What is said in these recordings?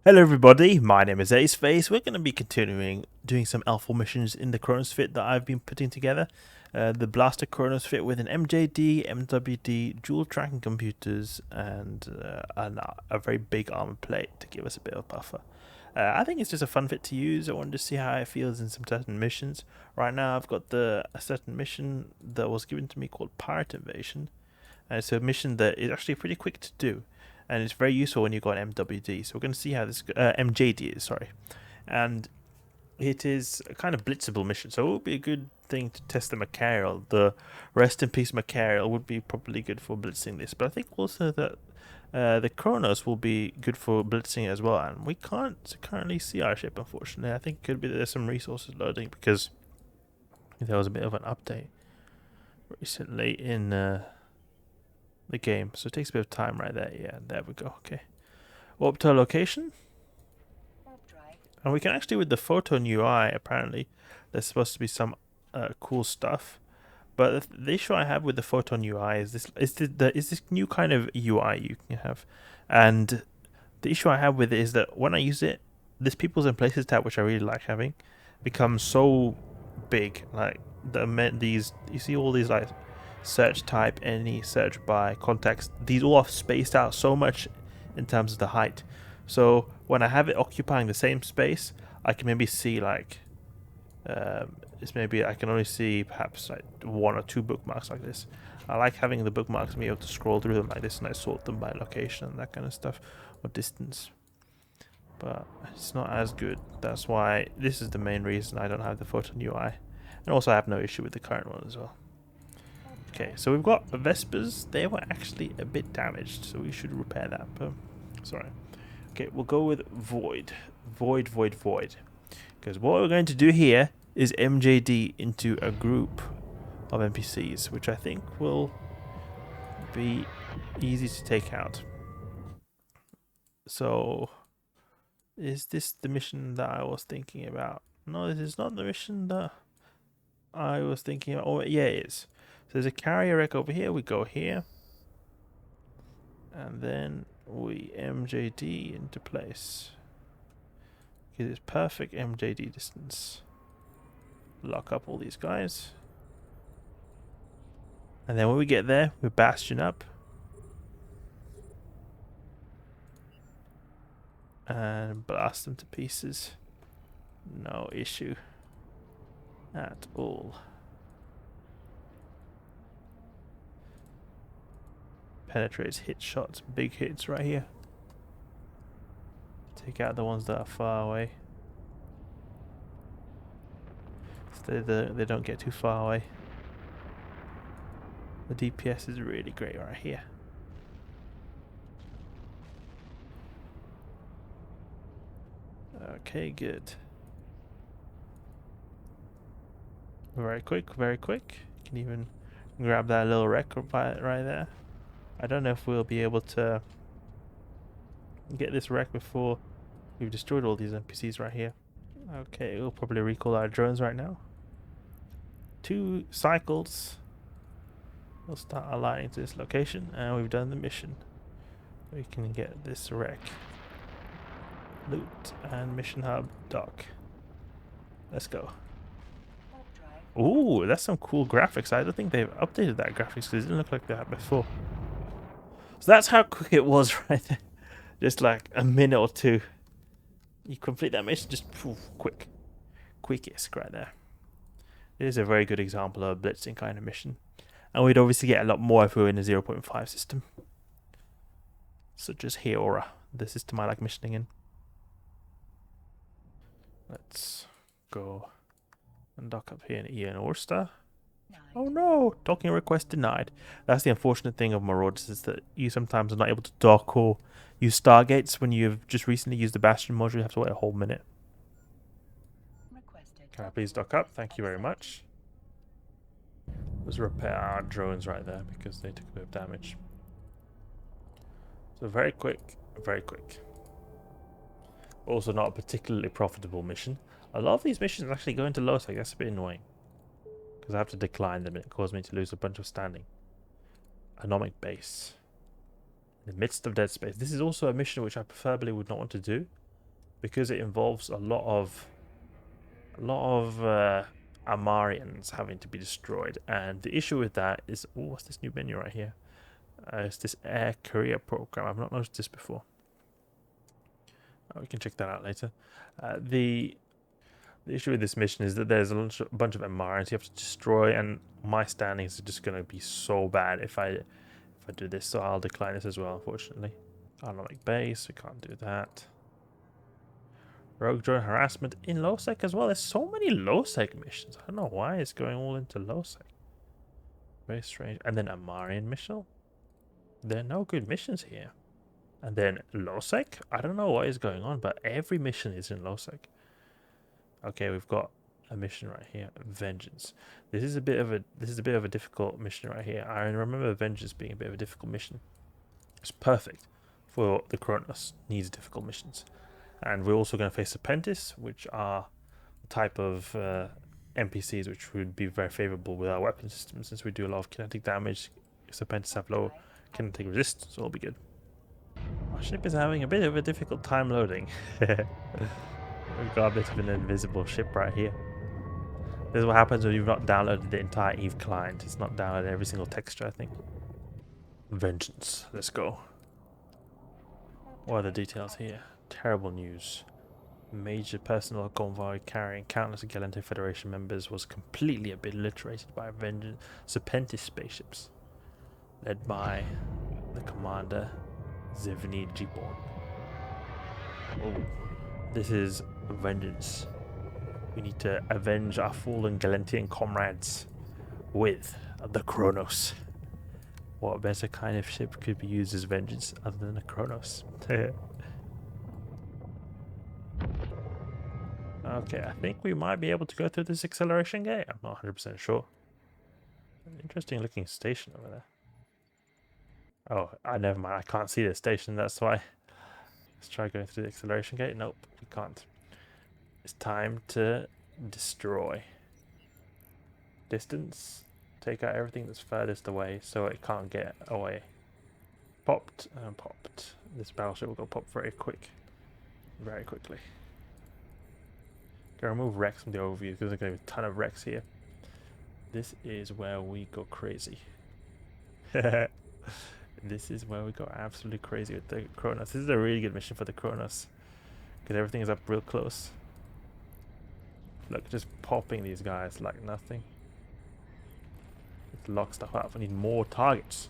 Hello everybody, my name is Aceface. We're going to be continuing doing some L4 missions in the Kronos fit that I've been putting together. The Blaster Kronos fit with an MJD, MWD, dual tracking computers, and a very big armor plate to give us a bit of buffer. I think it's just a fun fit to use. I wanted to see how it feels in some certain missions. Right now I've got a certain mission that was given to me called Pirate Invasion. And it's a mission that is actually pretty quick to do, and it's very useful when you've got MWD. So we're going to see how this MJD is, sorry, and it is a kind of blitzable mission. So it would be a good thing to test the Microwarpdrive. The Rest in Peace Microwarpdrive would be probably good for blitzing this, but I think also that the Kronos will be good for blitzing as well. And we can't currently see our ship, unfortunately. I think it could be that there's some resources loading because there was a bit of an update recently in the game, so it takes a bit of time right there. Yeah, there we go. Okay, warp to our location, and we can actually, with the Photon UI, apparently there's supposed to be some cool stuff. But the issue I have with the Photon UI is this new kind of UI you can have, and the issue I have with it is that when I use it, this Peoples and Places tab, which I really like having, becomes so big. Like these, you see all these like search type, any search by context, these all are spaced out so much in terms of the height. So when I have it occupying the same space, I can maybe see like it's maybe I can only see perhaps like one or two bookmarks like this. I like having the bookmarks and be able to scroll through them like this, and I sort them by location and that kind of stuff, or distance. But it's not as good. That's why this is the main reason I don't have the Photon UI, and also I have no issue with the current one as well. Okay, so we've got Vespas. They were actually a bit damaged, so we should repair that. But sorry. Okay, we'll go with Void. Void. Because what we're going to do here is MJD into a group of NPCs, which I think will be easy to take out. So, is this the mission that I was thinking about? No, this is not the mission that I was thinking about. Oh, yeah, it is. So there's a carrier wreck over here. We go here. And then we MJD into place. Get this perfect MJD distance. Lock up all these guys. And then when we get there, we Bastion up. And blast them to pieces. No issue at all. Penetrates, hit shots, big hits right here. Take out the ones that are far away. So they don't get too far away. The DPS is really great right here. Okay, good. Very quick, very quick. You can even grab that little wreck right there. I don't know if we'll be able to get this wreck before we've destroyed all these NPCs right here. Okay, we'll probably recall our drones right now. 2 cycles. We'll start aligning to this location, and we've done the mission. We can get this wreck. Loot and mission hub dock. Let's go. Ooh, that's some cool graphics. I don't think they've updated that graphics because it didn't look like that before. So that's how quick it was right there. Just like a minute or two. You complete that mission just quick. Quickest right there. It is a very good example of a blitzing kind of mission. And we'd obviously get a lot more if we were in a 0.5 system. Such as Aerator, the system I like missioning in. Let's go and dock up here in Ian Orsta. Oh no! Docking request denied. That's the unfortunate thing of Marauders, is that you sometimes are not able to dock or use stargates when you've just recently used the Bastion module. You have to wait a whole minute. Can I please dock up? Thank you very much. Let's repair our drones right there because they took a bit of damage. So very quick, very quick. Also not a particularly profitable mission. A lot of these missions actually go into low sec. That's a bit annoying. Because I have to decline them and it caused me to lose a bunch of standing. Anomic base. In the midst of dead space. This is also a mission which I preferably would not want to do. because it involves a lot of Amarians having to be destroyed, and the issue with that is, oh, what's this new menu right here? It's this air career program. I've not noticed this before. We can check that out later. The issue with this mission is that there's a bunch of Amarians you have to destroy, and my standings are just going to be so bad if I do this, so I'll decline this as well, unfortunately. Autonomic base, we can't do that. Rogue drone harassment in low sec as well. There's so many low sec missions. I don't know why it's going all into low sec. Very strange. And then Amarian mission. There are no good missions here. And then low sec. I don't know what is going on, but every mission is in low sec. Okay, we've got a mission right here. Vengeance. This is a bit of a difficult mission right here. I remember Vengeance being a bit of a difficult mission. It's perfect for the Kronos. Needs difficult missions. And we're also going to face Serpentis, which are a type of NPCs which would be very favorable with our weapon system, since we do a lot of kinetic damage. Serpentis have low kinetic resist, so it'll be good. Our ship is having a bit of a difficult time loading. We've got a bit of an invisible ship right here. This is what happens when you've not downloaded the entire EVE client. It's not downloaded every single texture, I think. Vengeance. Let's go. What are the details here? Terrible news. Major personnel convoy carrying countless Galante Federation members was completely obliterated by Vengeance Serpentis spaceships, led by the commander Zevni Giborn. Oh, this is Vengeance. We need to avenge our fallen Galantian comrades with the Kronos. What better kind of ship could be used as Vengeance other than a Kronos? Okay, I think we might be able to go through this acceleration gate. I'm not 100% sure. An interesting looking station over there. Oh, never mind. I can't see the station, that's why. Let's try going through the acceleration gate. Nope, we can't. It's time to destroy. Distance. Take out everything that's furthest away so it can't get away. Popped and popped. This battleship will go pop very quickly. Gonna remove wrecks from the overview because there's gonna be a ton of wrecks here. This is where we go crazy. This is where we go absolutely crazy with the Kronos. This is a really good mission for the Kronos because everything is up real close. Look, just popping these guys like nothing. Let's lock stuff up. I need more targets.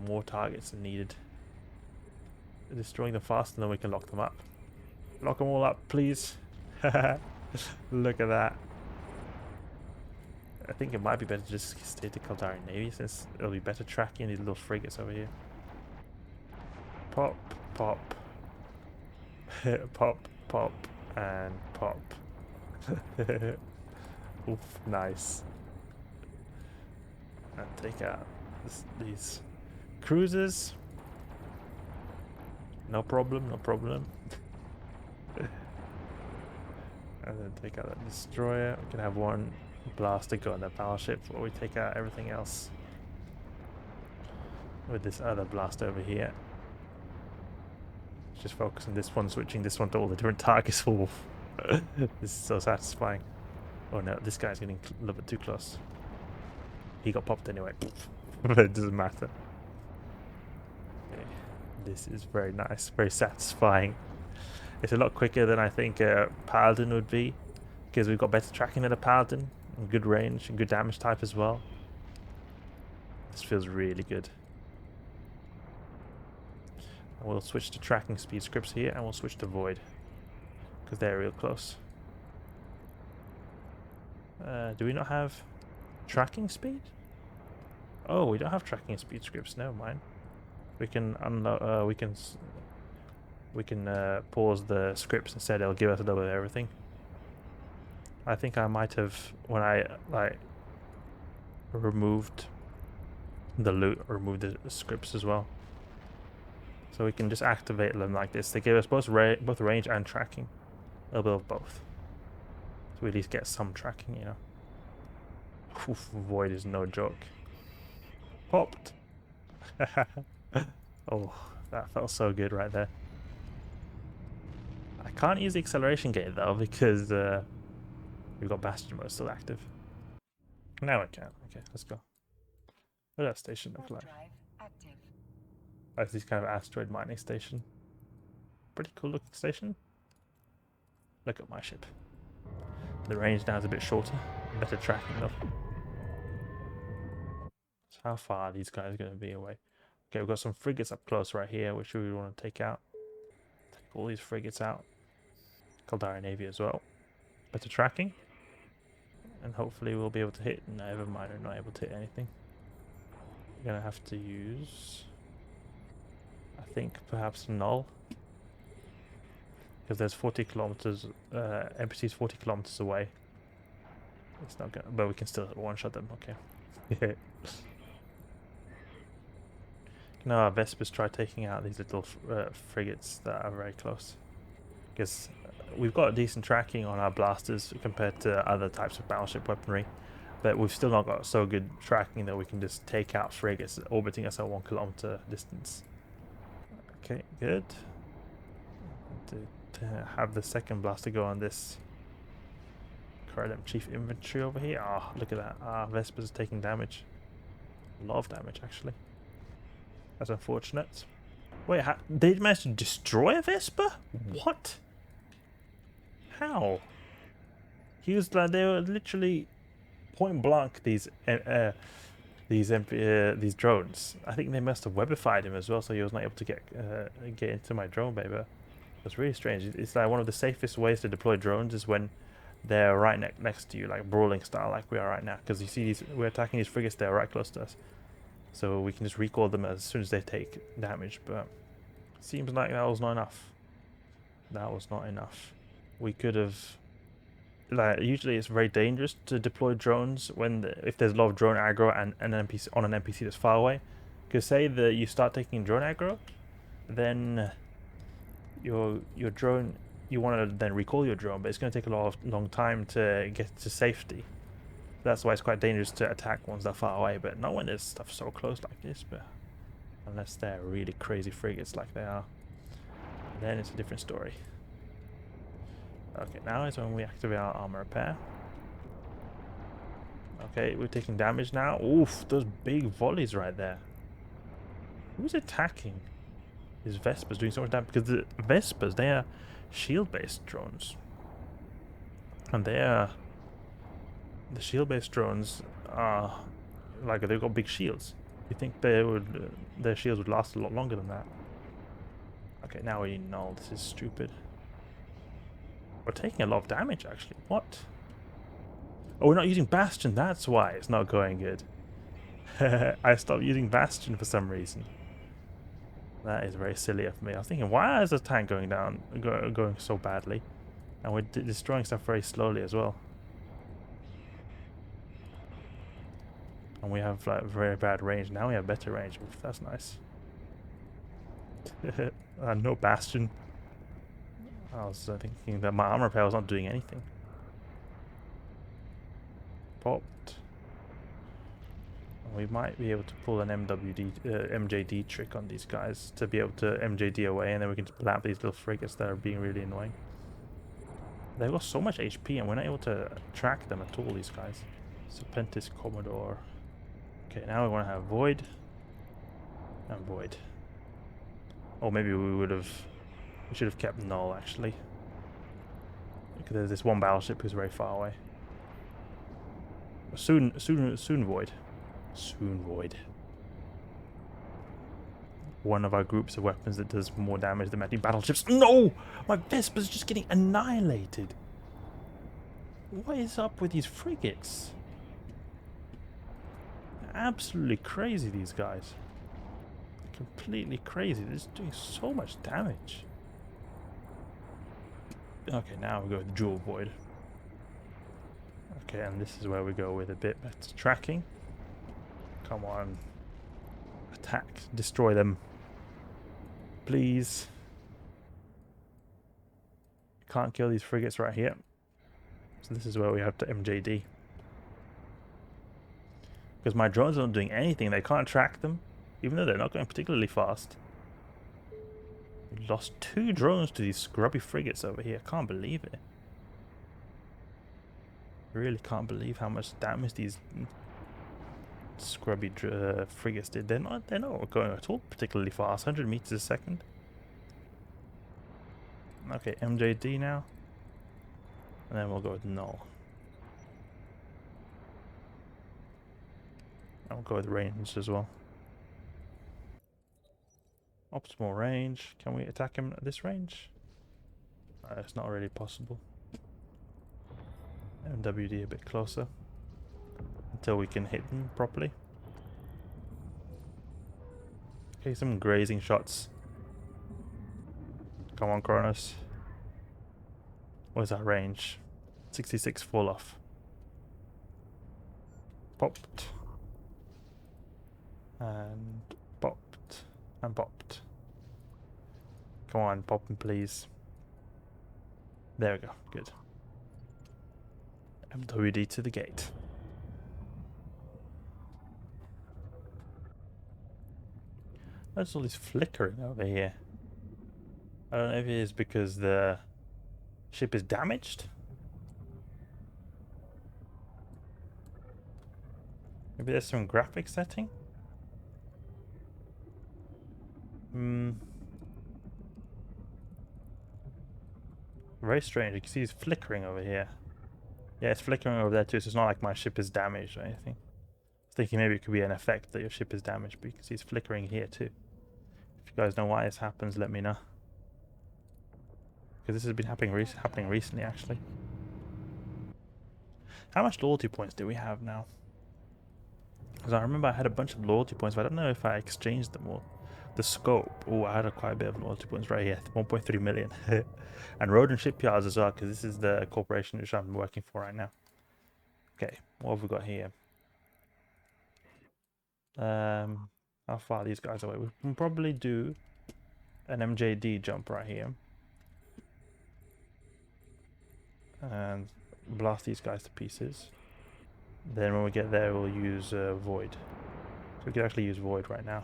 More targets are needed. Destroying them faster, and then we can lock them up. Lock them all up, please. Look at that. I think it might be better to just stay to Caldari Navy, since it'll be better tracking these little frigates over here. Pop, pop. Pop, pop, and pop. Oof, nice. And take out these cruisers. No problem, no problem. And then take out that destroyer. We can have one blaster go on the battleship while we take out everything else with this other blaster over here. Just focus on this one, switching this one to all the different targets. This is so satisfying. Oh no, this guy's getting a little bit too close. He got popped anyway. It doesn't matter. Okay. This is very nice, very satisfying. It's a lot quicker than I think a Paladin would be, because we've got better tracking than a Paladin, and good range, and good damage type as well. This feels really good. And we'll switch to tracking speed scripts here, and we'll switch to Void, because they're real close. Do we not have tracking speed? Oh, we don't have tracking speed scripts. Never mind. We can unload. We can pause the scripts instead. It'll give us a little bit of everything. I think I might have, when I removed the loot, removed the scripts as well. So we can just activate them like this. They give us both range and tracking. A little bit of both. So we at least get some tracking, you know. Oof, Void is no joke. Popped. Oh, that felt so good right there. Can't use the acceleration gate though because we've got Bastion mode still active. Now we can. Okay, let's go. What does that station look like? That's this kind of asteroid mining station. Pretty cool looking station. Look at my ship. The range now is a bit shorter. Better tracking though. So how far are these guys going to be away? Okay, we've got some frigates up close right here, which we want to take out. Take all these frigates out. Caldari Navy as well. Better tracking. And hopefully we'll be able to hit. Never mind, we're not able to hit anything. We're going to have to use, I think, perhaps null. Because there's 40 kilometers, NPC's 40 kilometers away. It's not gonna, but we can still one-shot them, okay. Now our Vespas try taking out these little frigates that are very close. Because we've got decent tracking on our blasters compared to other types of battleship weaponry. But we've still not got so good tracking that we can just take out frigates orbiting us at 1 kilometer distance. Okay, good. To have the second blaster go on this Corelem Chief Infantry over here. Ah, oh, look at that. Ah, Vespas is taking damage. A lot of damage, actually. That's unfortunate. Wait, they managed to destroy a Vespa? What? How? He was like, they were literally point blank these drones. I think they must have webified him as well, so he was not able to get into my drone bay. But it's really strange. It's like one of the safest ways to deploy drones is when they're right next to you, like brawling style, like we are right now. Because you see these, we're attacking these frigates, they're right close to us, so we can just recall them as soon as they take damage. But it seems like that was not enough. That was not enough. We could have. Like, usually it's very dangerous to deploy drones when if there's a lot of drone aggro and an NPC on an NPC that's far away. Because say that you start taking drone aggro, then your drone, you want to then recall your drone, but it's going to take a long time to get to safety. That's why it's quite dangerous to attack ones that are far away, but not when there's stuff so close like this. But unless they're really crazy frigates like they are, then it's a different story. Okay, now is when we activate our armor repair. Okay, we're taking damage now. Oof, those big volleys right there. Who's attacking? These Vespas doing so much damage, because the Vespas, they are shield-based drones. And the shield-based drones are, like, they've got big shields. You think their shields would last a lot longer than that. Okay, now we need null. This is stupid. We're taking a lot of damage, actually. What? Oh, we're not using Bastion. That's why it's not going good. I stopped using Bastion for some reason. That is very silly of me. I was thinking, why is the tank going down, going so badly? And we're destroying stuff very slowly as well. And we have like very bad range. Now we have better range. Oof, that's nice. No Bastion. I was thinking that my armor repair was not doing anything. Popped. We might be able to pull an MJD trick on these guys to be able to MJD away, and then we can just blap these little frigates that are being really annoying. They've got so much HP, and we're not able to track them at all, these guys. Serpentis Commodore. Okay, now we want to have Void and Void. Or maybe we should have kept null, actually. Because there's this one battleship who's very far away. Soon Void. Soon Void. One of our groups of weapons that does more damage than many battleships. No! My Vespa's just getting annihilated. What is up with these frigates? Absolutely crazy, these guys. Completely crazy. They're just doing so much damage. Okay, now we go with dual Void. Okay, and this is where we go with a bit better tracking. Come on. Attack. Destroy them. Please. Can't kill these frigates right here. So this is where we have to MJD. Because my drones are not doing anything. They can't track them. Even though they're not going particularly fast. We lost 2 drones to these scrubby frigates over here. Can't believe it. Really can't believe how much damage these scrubby frigates did. They're not going at all particularly fast. 100 meters a second. Okay, MJD now. And then we'll go with null. I'll go with range as well. Optimal range. Can we attack him at this range? It's not really possible. MWD a bit closer. Until we can hit them properly. Okay, some grazing shots. Come on, Kronos. What's our range? 66 fall off. Popped. And popped. And popped. Come on, pop them, please. There we go. Good. MWD to the gate. There's all this flickering over here. I don't know if it is because the ship is damaged. Maybe there's some graphic setting. Very strange. You can see it's flickering over here. Yeah, it's flickering over there too, so it's not like my ship is damaged or anything. I was thinking maybe it could be an effect that your ship is damaged, but you can see it's flickering here too. If you guys know why this happens, let me know. Because this has been happening recently, actually. How much loyalty points do we have now? Because I remember I had a bunch of loyalty points, but I don't know if I exchanged them all. The scope. Oh, I had quite a bit of loyalty points right here. 1.3 million. And road and shipyards as well, because this is the corporation which I'm working for right now. Okay, what have we got here? How far are these guys away? We can probably do an MJD jump right here. And blast these guys to pieces. Then when we get there, we'll use Void. So we can actually use Void right now.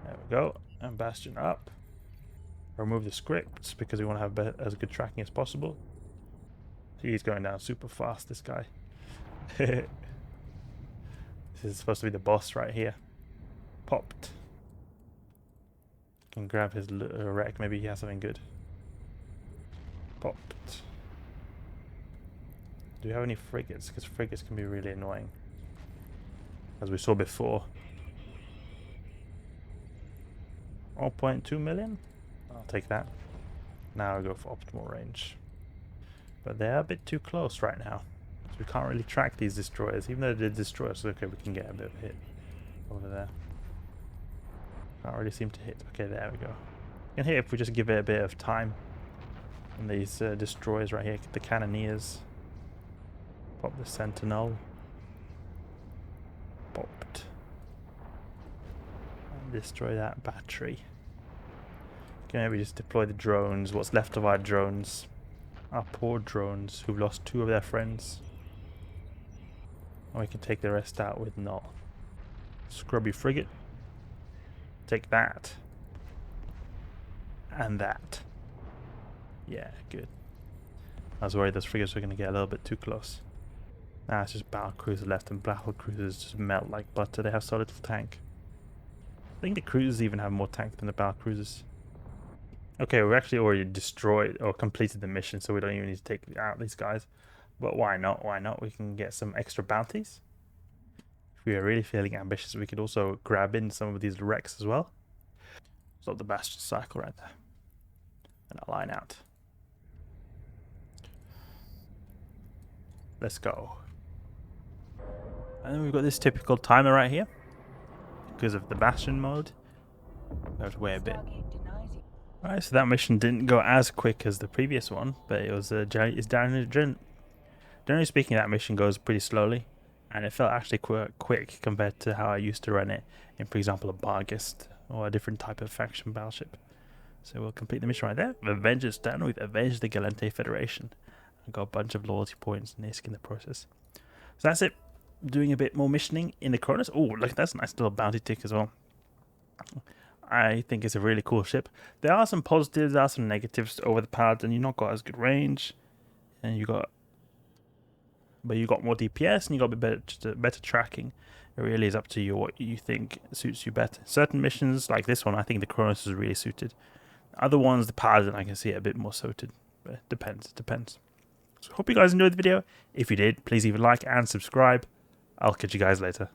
There we go. And Bastion up. Remove the scripts because we want to have as good tracking as possible. He's going down super fast, this guy. This is supposed to be the boss right here. Popped. Can grab his wreck. Maybe he has something good. Popped. Do we have any frigates? Because frigates can be really annoying. As we saw before. 0.2 million? I'll take that. Now I'll go for optimal range. But they're a bit too close right now. So we can't really track these destroyers. Even though they're destroyers, okay, we can get a bit of a hit over there. Can't really seem to hit. Okay, there we go. We can hit if we just give it a bit of time. And these destroyers right here, the cannoneers. Pop the sentinel. Popped. And destroy that battery. Okay, maybe just deploy the drones. What's left of our drones. Our poor drones who've lost 2 of their friends. And we can take the rest out with no. Scrubby frigate. Take that. And that. Yeah, good. I was worried those frigates were going to get a little bit too close. Now it's just battle cruiser left, and battle cruisers just melt like butter. They have so little tank. I think the cruisers even have more tank than the battle cruisers. Okay, we've actually already destroyed or completed the mission, so we don't even need to take out these guys. But why not? Why not? We can get some extra bounties. If we are really feeling ambitious, we could also grab in some of these wrecks as well. So the Bastion cycle right there. And I'll line out. Let's go. And then we've got this typical timer right here. Because of the Bastion mode. We have to wait a bit. Alright, so that mission didn't go as quick as the previous one, but it was generally speaking, that mission goes pretty slowly, and it felt actually quite quick compared to how I used to run it in, for example, a Barghest or a different type of faction battleship. So we'll complete the mission right there. Avengers done. We've avenged the Galente Federation and got a bunch of loyalty points and ISK in the process. So that's it. Doing a bit more missioning in the Kronos. Oh, look, that's a nice little bounty tick as well. I think it's a really cool ship. There are some positives, there are some negatives over the Paladin. You've not got as good range, and you got more DPS, and you got a bit better tracking. It really is up to you what you think suits you better. Certain missions like this one, I think the Kronos is really suited. Other ones, the Paladin, I can see it a bit more suited. But it depends. So hope you guys enjoyed the video. If you did, please leave a like and subscribe. I'll catch you guys later.